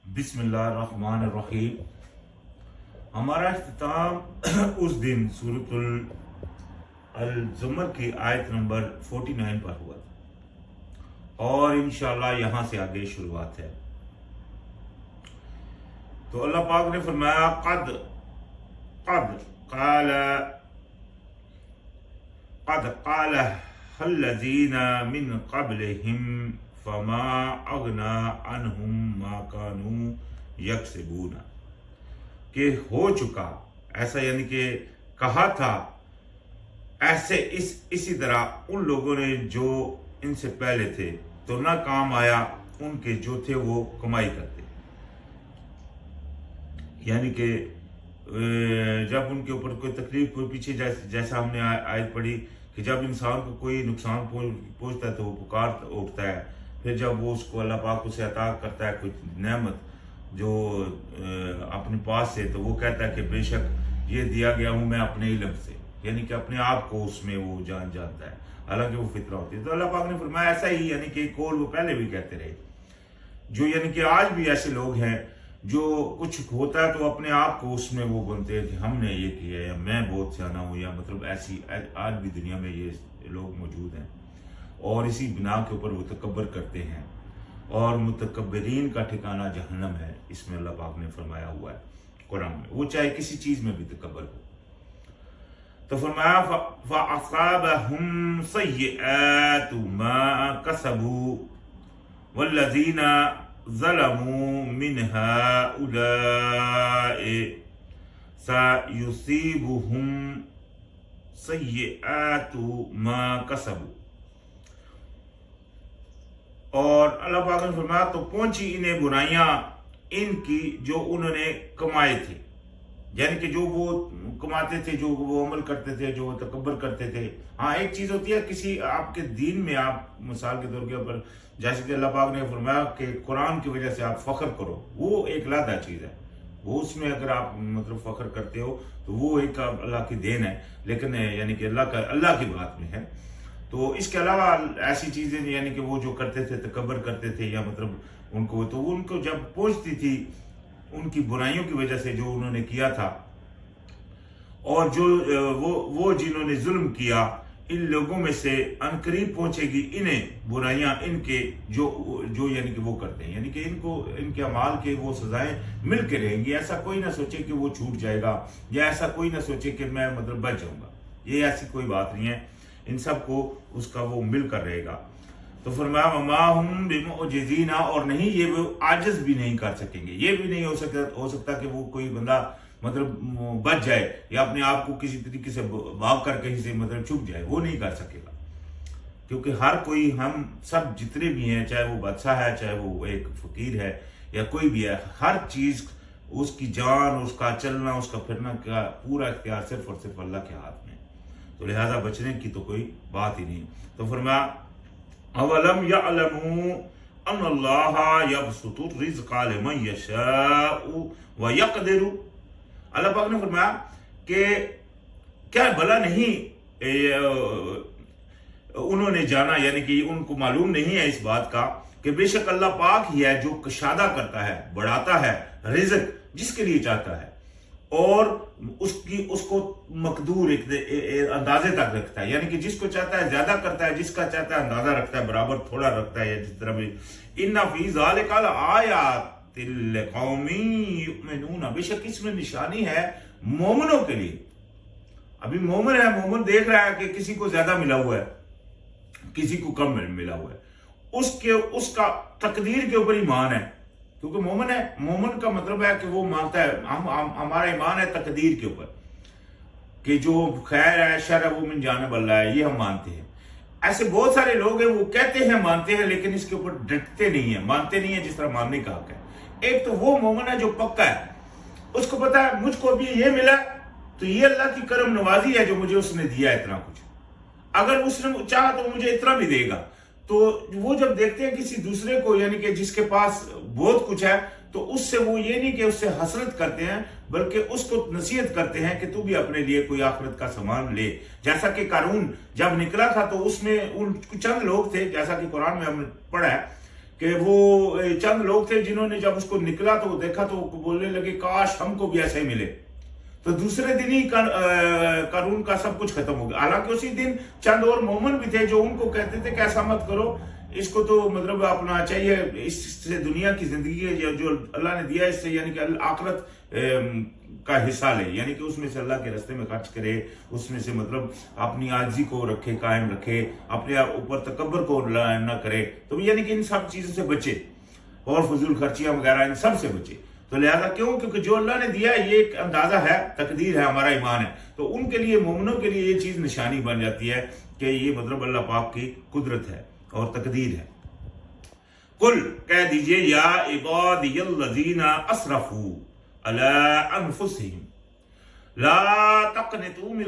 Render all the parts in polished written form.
बिस्मिल्लाहिर्रहमानिर्रहीम। हमारा इख्तिताम उस दिन सूरतुल अल-ज़ुमर की आयत नंबर 49 पर हुआ था और इंशाअल्लाह यहाँ से आगे शुरुआत है। तो अल्लाह पाक ने फरमाया कद कद काल कद काल हल्लज़ीना मिन क़ब्लिहिम फमा अगना अनहुम मा कानू यक्सिबून, कि हो चुका ऐसा, यानी कि कहा था ऐसे इसी तरह उन लोगों ने जो इनसे पहले थे, तो ना काम आया उनके जो थे वो कमाई करते। यानी कि जब उनके ऊपर कोई तकलीफ, कोई पीछे जैसा हमने आयत पढ़ी कि जब इंसान को कोई नुकसान पहुंचता है तो वो पुकार उठता है, फिर जब वो उसको अल्लाह पाक उसे अता करता है कोई नेमत जो अपने पास से, तो वो कहता है कि बेशक ये दिया गया हूँ मैं अपने इल्म से, यानी कि अपने आप को उसमें वो जानता है, हालांकि वो फितरा होती है। तो अल्लाह पाक ने फरमाया ऐसा ही, यानी कि कौल वो पहले भी कहते रहे, जो यानी कि आज भी ऐसे लोग हैं जो कुछ होता है तो अपने आप को उसमें वो बनते हैं कि हमने ये किया या मैं बहुत सियाना हूँ, या मतलब ऐसी आज भी दुनिया में ये लोग मौजूद हैं और इसी बिना के ऊपर वो तकब्बर करते हैं और मुतकब्बिरीन का ठिकाना जहन्नम है। इसमें अल्लाह पाक ने फरमाया हुआ है कुरान में, वो चाहे किसी चीज में भी तकब्बर हो। तो फरमाया फ़असाबहुम सय्यिआतु मा कसबू वल्लज़ीना ज़लमू मिन हाउलाइ सयुसीबुहुम सय्यिआतु मा कसबू। और अल्लाह पाक ने फरमाया तो पहुंची इन्हें बुराइयां इनकी जो उन्होंने कमाए थे, यानी कि जो वो कमाते थे, जो वो अमल करते थे, जो वो तकब्बर करते थे। हाँ, एक चीज होती है किसी आपके दीन में, आप मिसाल के तौर के ऊपर जैसे कि अल्लाह पाक ने फरमाया कि कुरान की वजह से आप फख्र करो, वो एक अलग चीज है, वो उसमें अगर आप मतलब फख्र करते हो तो वो एक अल्लाह की देन है, लेकिन यानी कि अल्लाह की बात में है। तो इसके अलावा ऐसी चीजें यानी कि वो जो करते थे, तकब्बर करते थे, या मतलब उनको तो वो उनको जब पहुंचती थी उनकी बुराइयों की वजह से जो उन्होंने किया था, और जो वो जिन्होंने जुल्म किया, इन लोगों में से अनकरीब पहुंचेगी इन्हें बुराइयां इनके जो यानी कि वो करते हैं, यानी कि इनको इनके अमाल के वो सजाएं मिल के रहेंगी। ऐसा कोई ना सोचे कि वो छूट जाएगा, या ऐसा कोई ना सोचे कि मैं मतलब बच जाऊंगा, ये ऐसी कोई बात नहीं है, इन सबको उसका वो मिल कर रहेगा। तो फरमाया वमा हुम बिमुअजिजीना, और नहीं ये वो आजिज भी नहीं कर सकेंगे, ये भी नहीं हो सकता कि वो कोई बंदा मतलब बच जाए या अपने आप को किसी तरीके से भाग कर कहीं से मतलब छुप जाए, वो नहीं कर सकेगा। क्योंकि हर कोई, हम सब जितने भी हैं, चाहे वो बादशाह है, चाहे वो एक फकीर है, या कोई भी है, हर चीज उसकी जान, उसका चलना, उसका फिरना का पूरा इख्तियार सिर्फ और सिर्फ अल्लाह के हाथ में, तो लिहाजा बचने की तो कोई बात ही नहीं। तो फरमाया अवलम यअलमू अन्नल्लाह यबसुतु रिज़्क़ लिमन यशाउ व यक़दिरु। अल्लाह पाक ने फरमाया कि क्या भला नहीं उन्होंने जाना, यानी कि उनको मालूम नहीं है इस बात का कि बेशक अल्लाह पाक ही है जो कशादा करता है, बढ़ाता है रिज़्क़ जिसके लिए चाहता है, और उसको मकदूर एक अंदाजे तक रखता है, यानी कि जिसको चाहता है ज्यादा करता है, जिसका चाहता है अंदाजा रखता है, बराबर थोड़ा रखता है, जिस तरह भी इन्ना फी ज़ालिका आयातिल लिक़ौमी युमिनून, बेशक इसमें निशानी है मोमिनों के लिए। अभी मोमिन है, मोमिन देख रहा है कि किसी को ज्यादा मिला हुआ है, किसी को कम मिला हुआ है, उसका तकदीर के ऊपर ईमान है, क्योंकि मोमिन है, मोमिन का मतलब है कि वो मानता है, हमारा ईमान है तकदीर के ऊपर कि जो खैर है शर है वो मिन जानिब अल्लाह है, ये हम मानते हैं। ऐसे बहुत सारे लोग हैं वो कहते हैं मानते हैं, लेकिन इसके ऊपर डटते नहीं है, मानते नहीं है जिस तरह मानने का हक है। एक तो वो मोमिन है जो पक्का है, उसको पता है मुझको भी ये मिला तो ये अल्लाह की करम नवाजी है जो मुझे उसने दिया इतना कुछ, अगर उसने चाहा तो मुझे इतना भी देगा। तो वो जब देखते हैं किसी दूसरे को, यानी कि जिसके पास बहुत कुछ है, तो उससे वो ये नहीं कि उससे हसरत करते हैं, बल्कि उसको नसीहत करते हैं कि तू भी अपने लिए कोई आखिरत का सामान ले। जैसा कि कारून जब निकला था तो उसमें उन चंद लोग थे, जैसा कि कुरान में हमने पढ़ा है कि वो चंद लोग थे जिन्होंने जब उसको निकला तो देखा तो बोलने लगे काश हमको भी ऐसे मिले। तो दूसरे दिन ही कानून का सब कुछ खत्म हो गया। हालांकि उसी दिन चंद और मोमन भी थे जो उनको कहते थे कि ऐसा मत करो, इसको तो मतलब अपना चाहिए, इससे दुनिया की जिंदगी जो अल्लाह ने दिया इससे यानी कि आखिरत का हिस्सा ले, यानी कि उसमें से अल्लाह के रास्ते में खर्च करे, उसमें से मतलब अपनी आजी को रखे, कायम रखे, अपने ऊपर तकब्बर को न करे, तो यानी कि इन सब चीजों से बचे और फजूल खर्चियां वगैरह इन सब से बचे। तो लिहाजा क्यों, क्योंकि जो अल्लाह ने दिया ये एक अंदाजा है, तकदीर है, हमारा ईमान है। तो उनके लिए, मोमिनों के लिए ये चीज निशानी बन जाती है कि ये मतलब अल्लाह पाक की कुदरत है और तकदीर है। कुल कह दीजिए, या इबादियल्लज़ीना अस्रफू अला अनफुसिहिम ला तक़नतू मिन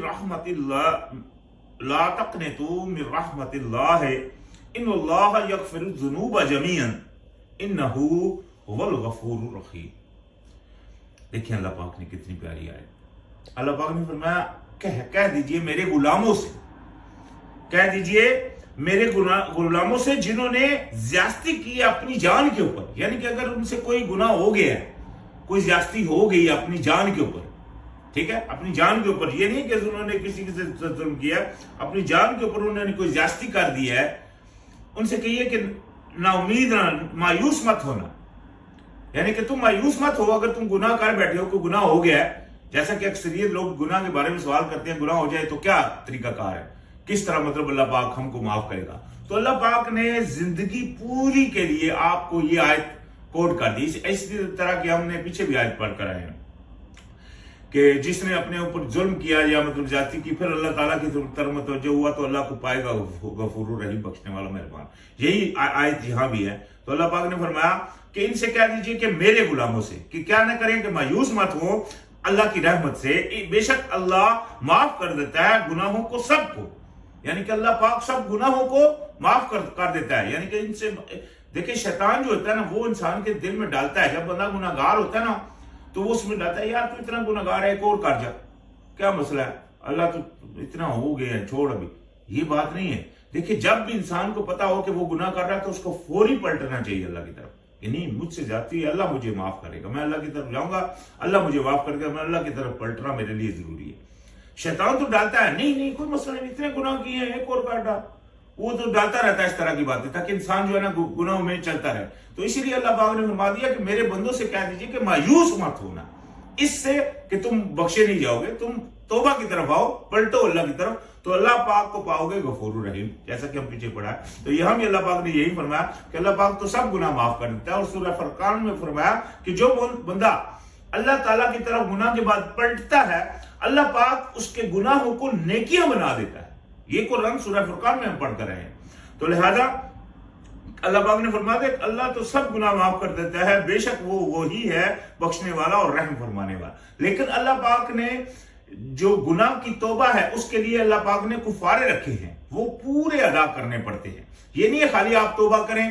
रहमतिल्लाह इन्नल्लाह यग़फ़िरुज़्ज़ुनूब जमीअन इन्नहू हुवल गफ़ूरुर रहीम। देखिए अल्लाह पाक ने कितनी प्यारी आयत। अल्लाह पाक ने फरमाया कह दीजिए मेरे गुलामों से, कह दीजिए मेरे गुलामों से जिन्होंने ज्यादती की अपनी जान के ऊपर, यानी कि अगर उनसे कोई गुनाह हो गया है, कोई ज्यादती हो गई अपनी जान के ऊपर, ठीक है, अपनी जान के ऊपर, ये नहीं कि उन्होंने किसी से जुल्म किया, अपनी जान के ऊपर उन्होंने कोई ज्यादती कर दी है, उनसे कहिए कि ना उम्मीद ना मायूस मत होना, यानी कि तुम मायूस मत हो अगर तुम गुनाह कर बैठे हो, कोई गुनाह हो गया है। जैसा कि अक्सरियत लोग गुनाह के बारे में सवाल करते हैं, गुनाह हो जाए तो क्या तरीकाकार है, किस तरह मतलब अल्लाह पाक हमको माफ करेगा। तो अल्लाह पाक ने जिंदगी पूरी के लिए आपको ये आयत कोट कर दी। इसी तरह की हमने पीछे भी आयत पढ़ कर आए हैं कि जिसने अपने ऊपर जुल्म किया या मतलब ज्यादती की, फिर अल्लाह ताला की तरफ मुतवज्जो हुआ तो अल्लाह को पाएगा गफूरुर रहीम, बख्शने वाला मेहरबान। यही आयत यहां भी है। तो अल्लाह पाक ने फरमाया कि इनसे कह दीजिए कि मेरे गुलामों से कि क्या ना करें, कि मायूस मत हो अल्लाह की रहमत से, बेशक अल्लाह माफ कर देता है गुनाहों को सबको, यानी कि अल्लाह पाक सब गुनाहों को माफ कर देता है। यानी कि इनसे देखिए शैतान जो होता है ना, वो इंसान के दिल में डालता है, जब बंदा गुनाहगार होता है ना तो वो उसमें डालता है यार तू इतना गुनाहगार है, एक और कर जा, क्या मसला है, अल्लाह तो इतना हो गया है, छोड़ अभी। ये बात नहीं है। देखिए जब भी इंसान को पता हो कि वो गुनाह कर रहा है तो उसको फौरी पलटना चाहिए अल्लाह की तरफ, कि नहीं मुझसे जाती है, अल्लाह मुझे माफ करेगा, मैं अल्लाह की तरफ जाऊंगा, अल्लाह मुझे माफ करेगा, मैं अल्लाह की तरफ पलटना मेरे लिए जरूरी है। शैतान तो डालता है नहीं कोई मसला नहीं, इतने गुनाह किए हैं, एक और कर डाल, वो तो डालता रहता है इस तरह की बातें, ताकि इंसान जो है ना गुनाहों में चलता रहे। तो इसीलिए अल्लाह पाक ने फरमा दिया कि मेरे बंदों से कह दीजिए कि मायूस मत होना इससे कि तुम बख्शे नहीं जाओगे, तुम तौबा की तरफ आओ, पलटो अल्लाह की तरफ, तो अल्लाह पाक को पाओगे गफूरुर रहीम, जैसा कि हम पीछे पढ़ा है। तो यहां भी अल्लाह पाक ने यही फरमाया कि अल्लाह पाक तो सब गुनाह माफ कर देता है। और सूरह फुरकान में फरमाया कि जो बंदा अल्लाह ताला की तरफ गुनाह के बाद पलटता है, अल्लाह पाक उसके गुनाहों को नेकियां बना देता है। ये कुरान सूरह फुरकान में हम पढ़ कर रहे हैं। तो लिहाजा अल्लाह पाक ने फरमाया कि अल्लाह तो सब गुनाह माफ कर देता है, बेशक वो वही है बख्शने वाला और रहम फरमाने वाला। लेकिन अल्लाह पाक ने जो गुनाह की तौबा है उसके लिए अल्लाह पाक ने कुफारे रखे हैं, वो पूरे अदा करने पड़ते हैं। ये नहीं है खाली आप तौबा करें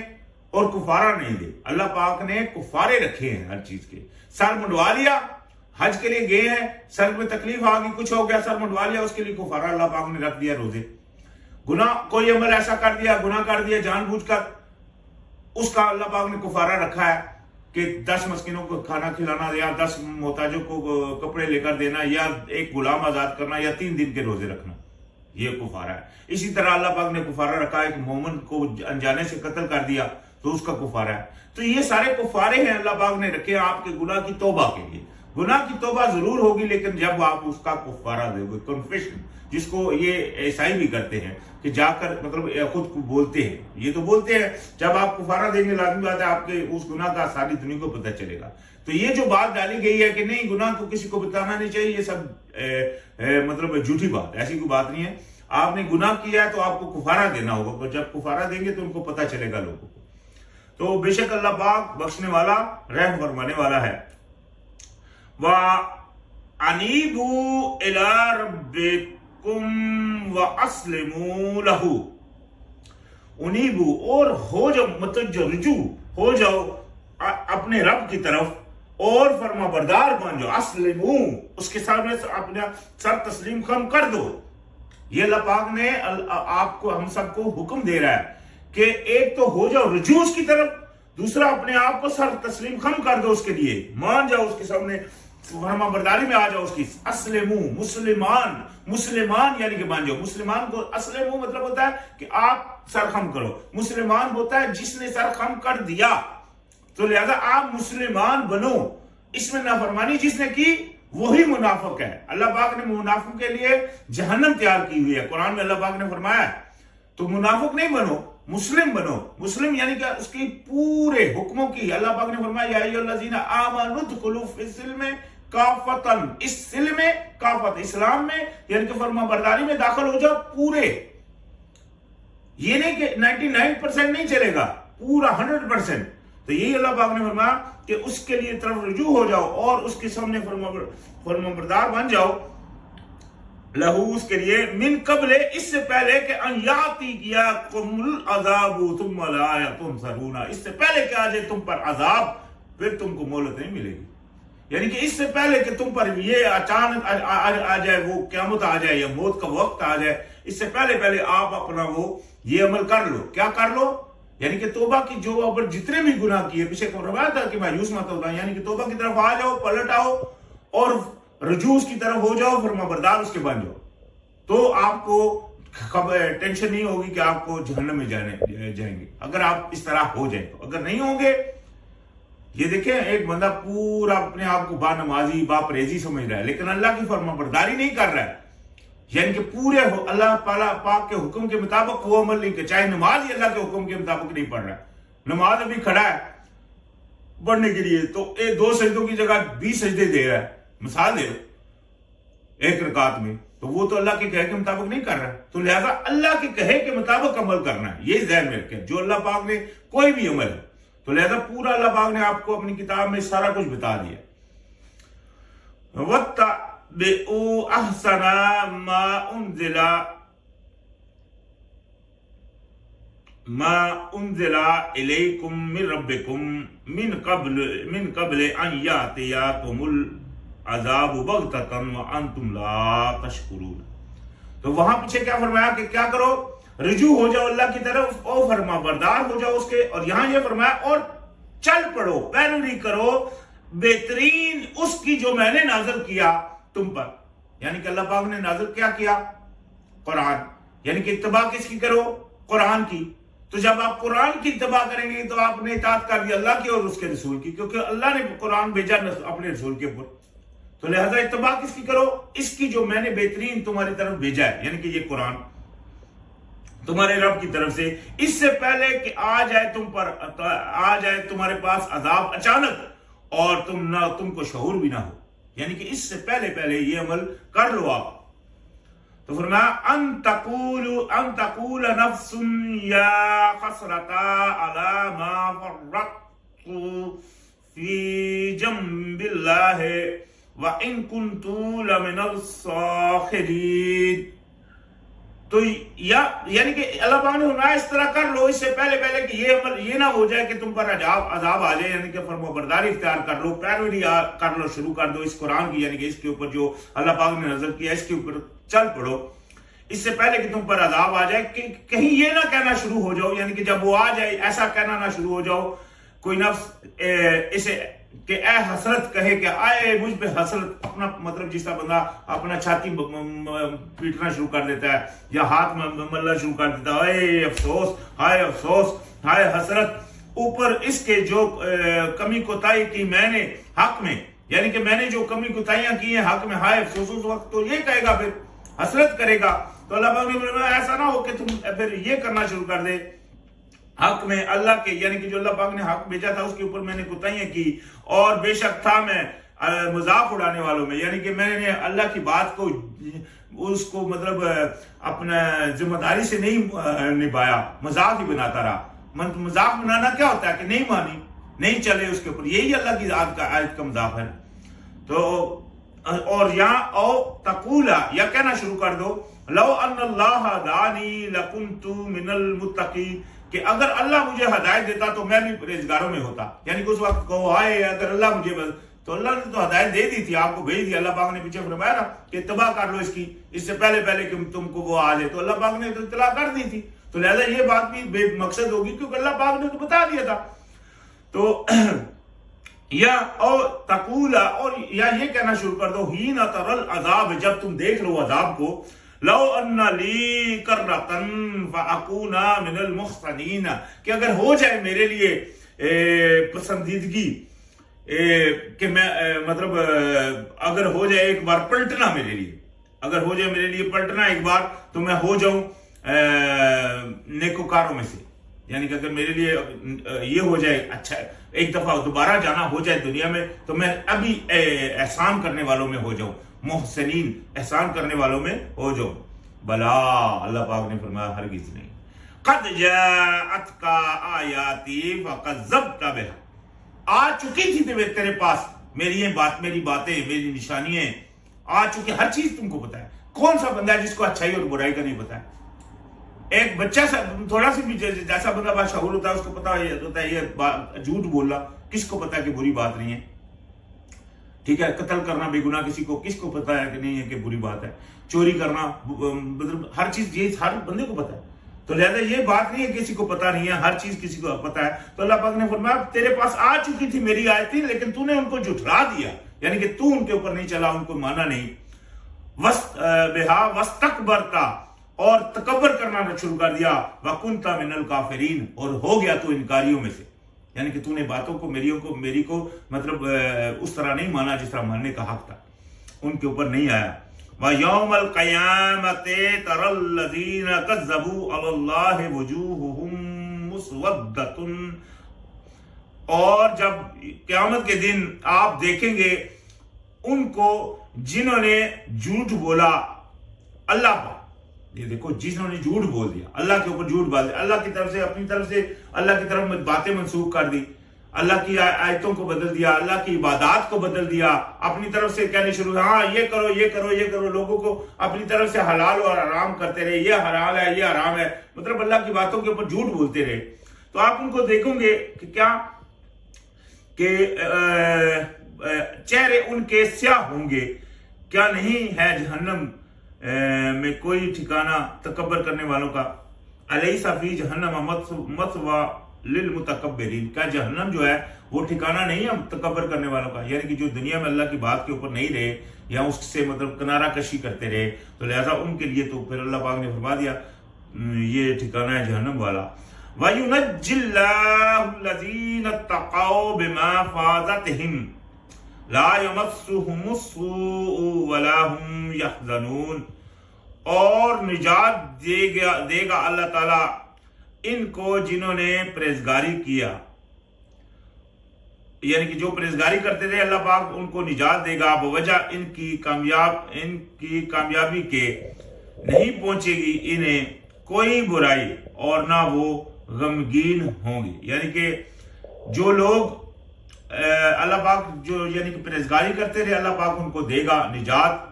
और कुफारा नहीं दे, अल्लाह पाक ने कुफारे रखे हैं हर चीज के। सर मुंडवा लिया, हज के लिए गए हैं, सर में तकलीफ आ गई, कुछ हो गया, सर मुंडवा लिया, उसके लिए कुफारा अल्लाह पाक ने रख दिया रोजे। गुनाह कोई अमल ऐसा कर दिया, गुनाह कर दिया जानबूझकर, उसका अल्लाह पाक ने कुफारा रखा है कि 10 मस्किनों को खाना खिलाना, या 10 मोहताजों को कपड़े लेकर देना, या एक गुलाम आजाद करना, या 3 दिन के रोजे रखना, ये कुफारा है। इसी तरह अल्लाह पाक ने कुफारा रखा है कि मोमिन को अनजाने से कत्ल कर दिया तो उसका कुफारा है। तो ये सारे कुफारे हैं अल्लाह पाक ने रखे आपके गुनाह की तौबा के लिए। गुनाह की तौबा जरूर होगी, लेकिन जब आप उसका कुफारा दोगे, कन्फेशन, जिसको ये ईसाई भी करते हैं कि जाकर मतलब खुद को बोलते हैं, ये तो बोलते हैं, जब आप कुफारा देंगे लाजमी बात है आपके उस गुनाह का सारी दुनिया को पता चलेगा। तो ये जो बात डाली गई है कि नहीं गुनाह को किसी को बताना नहीं चाहिए, ये सब मतलब झूठी बात, ऐसी कोई बात नहीं है। आपने गुनाह किया है तो आपको कुफारा देना होगा, पर जब कुफारा देंगे तो उनको पता चलेगा लोगों को। तो बेशक अल्लाह पाक बख्शने वाला, रहम फरमाने वाला है। वा अनीबू इला रब्बिकुम व अस्लिमू लहू, उनीबू और हो जाओ, मतलब जो रुजू हो जाओ अपने रब की तरफ और फरमा बरदार बन जाओ, अस्लिमू उसके सामने अपना सर तस्लीम खम कर दो। ये अल्लाह पाक ने आपको हम सबको हुक्म दे रहा है कि एक तो हो जाओ रुजू उसकी तरफ, दूसरा अपने आप को सर तस्लीम खम कर दो उसके लिए, मान जाओ उसके सामने, फर्मा बरदारी में आ जाओ उसकी। अस्लिमू, मुसलमान, मुसलमान यानी कि मान जाओ। मुसलमान को अस्लिमू मतलब होता है कि आप सर खम करो, मुसलमान होता है जिसने सर खम कर दिया। तो लिहाजा आप मुसलमान बनो। इसमें नाफरमानी जिसने की वही मुनाफिक है। अल्लाह पाक ने मुनाफिक के लिए जहन्नम तैयार की हुई है, कुरान में अल्लाह पाक ने फरमाया। तो मुनाफिक नहीं बनो, मुस्लिम बनो। मुस्लिम यानी कि उसकी पूरे हुक्मों की, अल्लाह पाक ने फरमाया या अय्युहल्लज़ीना आमनू दुखुलू फिस्सिल्म काफतन, इस सिल्म में काफत, इस्लाम में यानी कि फर्मा बरदारी में दाखिल हो जाओ पूरे। ये नहीं कि 99% नहीं चलेगा, पूरा 100%। तो यही अल्लाह पाक ने फरमाया कि उसके लिए तरफ रुजू हो जाओ और उसके सामने फर्माबरदार बन जाओ। लहू उसके लिए, मिन कबले इससे पहले कि अयाती किया कुमुल अजाबु तुम ला तुनसरूना, इससे पहले कि आ जाए तुम पर अजाब, फिर तुमको मोहलत नहीं मिलेगी। यानी कि इससे पहले कि तुम पर ये अचानक आ जाए, वो क़यामत आ जाए या मौत का वक्त आ जाए, इससे पहले पहले आप अपना वो ये अमल कर लो। क्या कर लो? यानी कि तौबा की, जो अब जितने भी गुनाह किए, पीछे रवाया था कि मायूस मत होगा, यानी कि तौबा की तरफ आ जाओ, पलट आओ और रजूस की तरफ हो जाओ, फरमाबरदार उसके बन जाओ। तो आपको टेंशन नहीं होगी कि आपको जहन्नम में जाएंगे, अगर आप इस तरह हो जाए तो। अगर नहीं होंगे, ये देखें, एक बंदा पूरा अपने आप को बानमाजी बापरहेजी समझ रहा है, लेकिन अल्लाह की फरमाबरदारी नहीं कर रहा है, यानी कि पूरे अल्लाह पाक के हुक्म के मुताबिक वो अमल नहीं कर, चाहे नमाज ही अल्लाह के हुक्म के मुताबिक नहीं पढ़ रहा है। नमाज अभी खड़ा है पढ़ने के लिए, तो 2 सजदों की जगह 20 सजदे दे रहा है, मिसाल दे रहा एक रकात में, तो वो तो अल्लाह के कहे के मुताबिक नहीं कर रहा है। तो लिहाजा अल्लाह के कहे के मुताबिक अमल करना है, ये ज़हन में रखें। जो अल्लाह पाक ने कोई भी अमल है, तो लिहाजा पूरा अल्लाह पाक ने आपको अपनी किताब में सारा कुछ बता दिया। वत्तबिउ अहसना मा उन्ज़िला इलैकुम मिन रब्बिकुम मिन क़ब्ल अन यातियाकुमुल अज़ाबु बग़ततन व अंतुम ला तशकुरून। तो वहां पीछे क्या फरमाया कि क्या करो? रुजू हो जाओ अल्लाह की तरफ और फरमाबरदार हो जाओ उसके। और यहां ये फरमाया और चल पड़ो, पैरवी करो बेहतरीन उसकी जो मैंने नाज़िल किया तुम पर। यानी कि अल्लाह पाक ने नाज़िल क्या किया? कुरान। यानी कि इत्तबा किसकी करो? कुरान की। तो जब आप कुरान की इत्तबा करेंगे तो आपने इताअत कर दी अल्लाह की और उसके रसूल की, क्योंकि अल्लाह ने कुरान भेजा अपने रसूल के ऊपर। तो लिहाजा इत्तबा किसकी करो? इसकी जो मैंने बेहतरीन तुम्हारी तरफ भेजा है, यानी कि ये कुरान तुम्हारे रब की तरफ से। इससे पहले कि आ जाए तुम पर, आ जाए तुम्हारे पास अजाब अचानक और तुमको शऊर भी ना हो, यानी कि इससे पहले पहले ये अमल कर लो आप। तो फरमाया अन तकूल नफ्सुन या खसरता अला मा फर्रतु फी जंबिल्लाह व इन कुन्तु लमिनल साखिरीन। तो यानी कि अल्लाह पाक ने फरमाया इस तरह कर लो इससे पहले पहले कि ये अमल ये ना हो जाए कि तुम पर अजाब आ जाए, यानी कि फरमाबरदारी इख्तियार कर लो, पैरवी कर लो, शुरू कर दो इस कुरान की, यानी कि इसके ऊपर जो अल्लाह पाक ने नजर किया इसके ऊपर चल पड़ो इससे पहले कि तुम पर अजाब आ जाए। कि कहीं ये ना कहना शुरू हो जाओ, यानी कि जब वो आ जाए ऐसा कहना ना शुरू हो जाओ कोई नफ्स इसे कि ए हसरत कहे कि आए मुझ पे हसरत, अपना मतलब जिस तरह बंदा अपना छाती पीटना शुरू कर देता है या हाथ मलना शुरू कर देता है, अफसोस, हाय हसरत ऊपर इसके जो कमी कोताही की मैंने हक में, यानी कि मैंने जो कमी कोताहियां की है हक में, हाय अफसोस, उस वक्त तो ये कहेगा, फिर हसरत करेगा। तो अल्लाह पाक ने ऐसा ना हो कि तुम फिर ये करना शुरू कर दे हक में अल्लाह के, यानी कि जो अल्लाह पाक ने हक भेजा था उसके ऊपर मैंने कोताहियां की और बेशक था मैं मजाक उड़ाने वालों में, यानी कि मैंने अल्लाह की बात को उसको मतलब अपना जिम्मेदारी से नहीं निभाया, मजाक ही बनाता रहा। मजाक बनाना क्या होता है कि नहीं मानी, नहीं चले उसके ऊपर, यही अल्लाह की आयत का मजाक है। तो और यहाँ आओ तकूला या कहना शुरू कर दो लो अन्नल्लाह दानी लकुन्तु मिनल मुत्तकीन, कि अगर अल्लाह मुझे हिदायत देता तो मैं भी परहेजगारों में होता। यानी कि उस वक्त कहो आए अगर अल्लाह मुझे, तो अल्लाह ने तो हिदायत दे दी थी, आपको भेज दी। अल्लाह पाक ने पीछे फरमाया ना कि इत्तबा कर लो इसकी इससे पहले पहले कि तुमको वो आ जाए, तो अल्लाह पाक ने तो इत्तला कर दी थी। तो लिहाजा ये बात भी बेमकसद होगी क्योंकि अल्लाह पाक ने तो बता दिया था। तो या और तकूला, और या ये कहना शुरू कर दो, ही ना तरल अजाब, जब तुम देख लो अजाब को, लो अन्ना ली कररतन फअकूना मिनल मुहसनीन, कि अगर हो जाए मेरे लिए पसंदीदगी, कि मैं मतलब अगर हो जाए एक बार पलटना मेरे लिए, अगर हो जाए मेरे लिए पलटना एक बार, तो मैं हो जाऊं नेकोकारों में से, यानी कि अगर मेरे लिए ये हो जाए, अच्छा एक दफा दोबारा जाना हो जाए दुनिया में, तो मैं अभी एहसान करने वालों में हो जाऊं, मोहसिनीन एहसान करने वालों में हो जाऊं। भला, अल्लाह पाक ने फरमाया हरगिज नहीं। कद जाअतका आयाती फकज़्ज़ब्ता बिहा, आ चुकी थी तेरे पास मेरी बातें, मेरी निशानियां आ चुकी, हर चीज तुमको पता है। कौन सा बंदा है जिसको अच्छाई और बुराई का नहीं पता है? एक बच्चा सा थोड़ा सा भी जैसा बंदा बाशऊर होता है उसको पता होता है ये झूठ बोलना किसको पता है कि बुरी बात नहीं है, ठीक है। कत्ल करना बेगुनाह किसी को किसको पता है कि नहीं है कि बुरी बात है। चोरी करना, मतलब हर चीज ये हर बंदे को पता है। तो लिहाजा ये बात नहीं है किसी को पता नहीं है, हर चीज किसी को पता है। तो अल्लाह पाक ने फरमाया तेरे पास आ चुकी थी मेरी आयतें, लेकिन तूने उनको झुठला दिया, यानी कि तू उनके ऊपर नहीं चला, उनको माना नहीं। वस्तकबरता, और तकबर करना शुरू कर दिया। वकुंता मिनल काफिरीन, और हो गया तू इनकारियों में से, यानी कि तूने बातों को मेरी को मतलब उस तरह नहीं माना जिस तरह मानने का हक था, उनके ऊपर नहीं आया। व यौमल क़यामते तरल्लज़ीना कज़्ज़बू अलल्लाहि वजूहुहुम मुस्वद्दतुन, और जब क़यामत के दिन आप देखेंगे उनको जिन्होंने झूठ बोला अल्लाह पर, ये देखो जिन्होंने झूठ बोल दिया, अल्लाह के ऊपर झूठ बोल दिया, अल्लाह की तरफ से अपनी तरफ से अल्लाह की तरफ बातें मंसूख कर दी, अल्लाह की आयतों को बदल दिया, अल्लाह की इबादत को बदल दिया, अपनी तरफ से कहने शुरू, हाँ ये करो ये करो ये करो, लोगों को अपनी तरफ से हलाल और हराम करते रहे, ये हलाल है ये हराम है, मतलब अल्लाह की बातों के ऊपर झूठ बोलते रहे। तो आप उनको देखोगे कि क्या कि चेहरे उनके स्याह होंगे, क्या नहीं है जहन्नम में कोई ठिकाना तकब्बर करने वालों का। अलैसा फी जहन्नम मथवा लिलमुतकब्बिरीन, क्या जहन्नम जो है वो ठिकाना नहीं है तकब्बर करने वालों का, यानी कि जो दुनिया में अल्लाह की बात के ऊपर नहीं रहे या उससे मतलब किनारा कशी करते रहे, तो लिहाजा उनके लिए तो फिर अल्लाह पाक ने फरमा दिया ये ठिकाना है जहन्नम वाला। वयुनज्जिल्लाहुल्लज़ीना तक़ौ बिमा फ़ाज़तिहिम ला यमस्सुहुमुस्सूउ वला हुम यहज़नून, और निजात देगा अल्लाह ताला इनको जिन्होंने परहेजगारी किया, यानी कि जो परहेजगारी करते थे अल्लाह पाक उनको निजात देगा। बवजह इनकी कामयाबी के नहीं पहुंचेगी इन्हें कोई बुराई और ना वो गमगीन होंगे, यानी कि जो लोग अल्लाह पाक जो यानी कि परहेजगारी करते रहे अल्लाह पाक उनको देगा निजात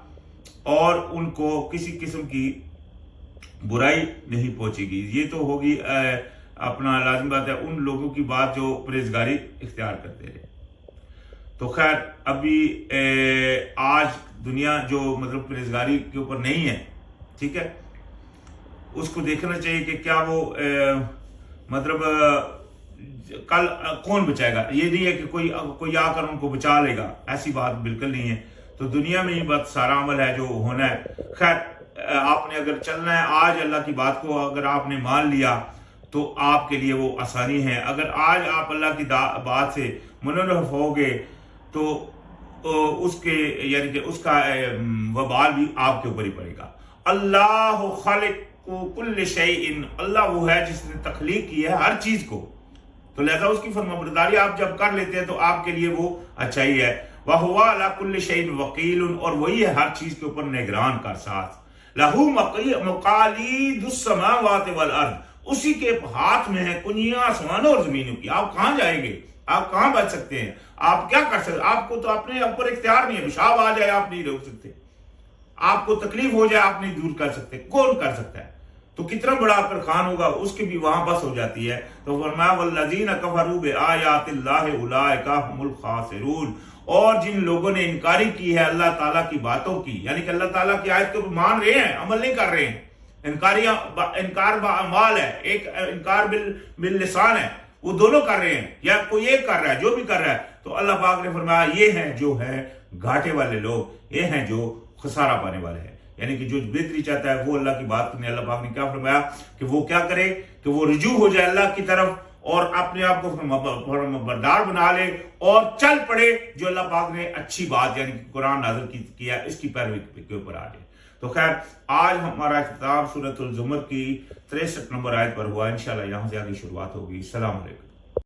और उनको किसी किस्म की बुराई नहीं पहुंचेगी। ये तो होगी अपना लाजिम बात है उन लोगों की बात जो परहेजगारी इख्तियार करते रहे। तो खैर अभी आज दुनिया जो मतलब परहेजगारी के ऊपर नहीं है, ठीक है, उसको देखना चाहिए कि क्या वो मतलब कल कौन बचाएगा। ये नहीं है कि कोई आकर उनको बचा लेगा, ऐसी बात बिल्कुल नहीं है। तो दुनिया में ही बस सारा अमल है जो होना है। खैर आपने अगर चलना है आज अल्लाह की बात को अगर आपने मान लिया तो आपके लिए वो आसानी है। अगर आज आप अल्लाह की बात से मुनर्रफ होगे तो उसके यानी कि उसका वबाल भी आपके ऊपर ही पड़ेगा। अल्लाह खालिकु कुल्ल शैइन, अल्लाह वो है जिसने तख्लीक की है हर चीज को, तो लिहाजा उसकी फरमाबरदारी आप जब कर लेते हैं तो आपके लिए वो अच्छा ही है। वह हुआ अला कुल्ल शैइन वकील, और वही है हर चीज के ऊपर निगरान का साथ। लहू मकालीदुस समावाति वल अर्द, उसी के हाथ में है कुंजियां आसमानों और जमीनों की। आप कहां जाएंगे, आप कहां बच सकते हैं, आप क्या कर सकते, आपको तो अपने ऊपर इख्तियार नहीं है। पेशाब आ जाए आप नहीं रोक सकते, आपको तकलीफ हो जाए आप नहीं दूर कर सकते, कौन कर सकता है। तो कितना बड़ा अकर खान होगा उसकी भी वहां बस हो जाती है। तो फरमाया वल्लज़ीना कफरू बिआयातिल्लाहि उलाइका हुमुल खासिरून, और जिन लोगों ने इनकारी की है अल्लाह ताला की बातों की, यानी कि अल्लाह ताला की आयत को मान रहे हैं अमल नहीं कर रहे हैं, इनकार अमाल है, एक इनकार बिल लिसान है वो दोनों कर रहे हैं या कोई एक कर रहा है, जो भी कर रहा है, तो अल्लाह पाक ने फरमाया ये हैं जो है घाटे वाले लोग, ये हैं जो खसारा पाने वाले हैं। यानी कि जो बेहतरी चाहता है वो अल्लाह की बात करने, अल्लाह पाक ने क्या फरमाया कि वो क्या करे कि वो रुजू हो जाए अल्लाह की तरफ और अपने आप को बरदार बना ले और चल पड़े जो अल्लाह पाक ने अच्छी बात यानी कि कुरान नाज़िल किया इसकी पैरवी के ऊपर आ जाए। तो खैर आज हमारा किताब सूरतुल ज़ुमर की 63 नंबर आयत पर हुआ। इंशाल्लाह यहां से आगे शुरुआत होगी। अस्सलाम वालेकुम।